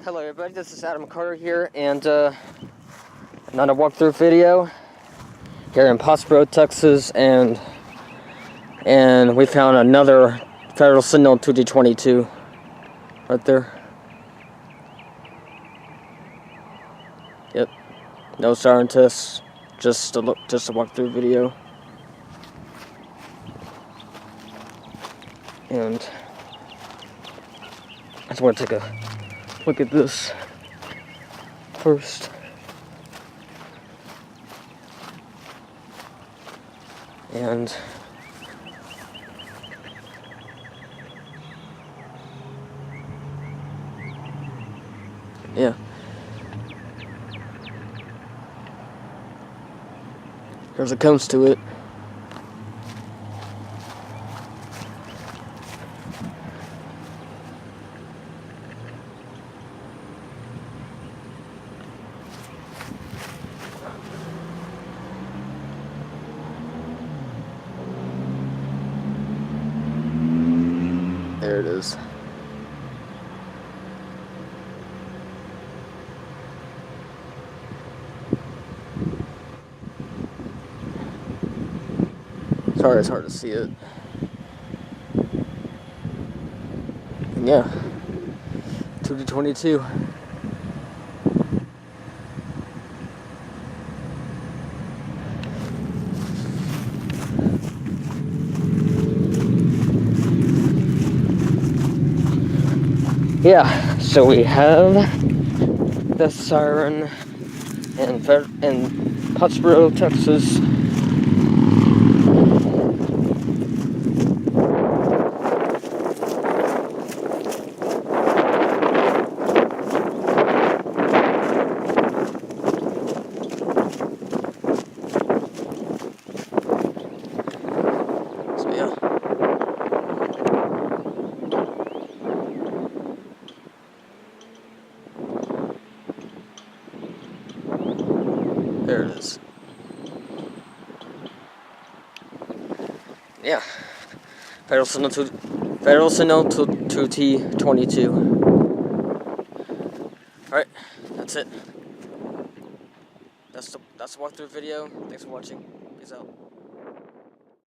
Hello everybody, this is Adam Carter here, and another walkthrough video here in Pottsboro, Texas, and we found another Federal Signal 2T22 right there. Yep, no siren tests, just a walkthrough video. And I just want to take a look at this first. And yeah, here's it comes to it. There it is. Sorry, it's hard to see it. And yeah, 2T22. Yeah, so we have the Siren in Pottsboro, Texas. So yeah. There it is. Yeah. Federal Signal 2T22. Alright, that's it. That's the walkthrough video. Thanks for watching. Peace out.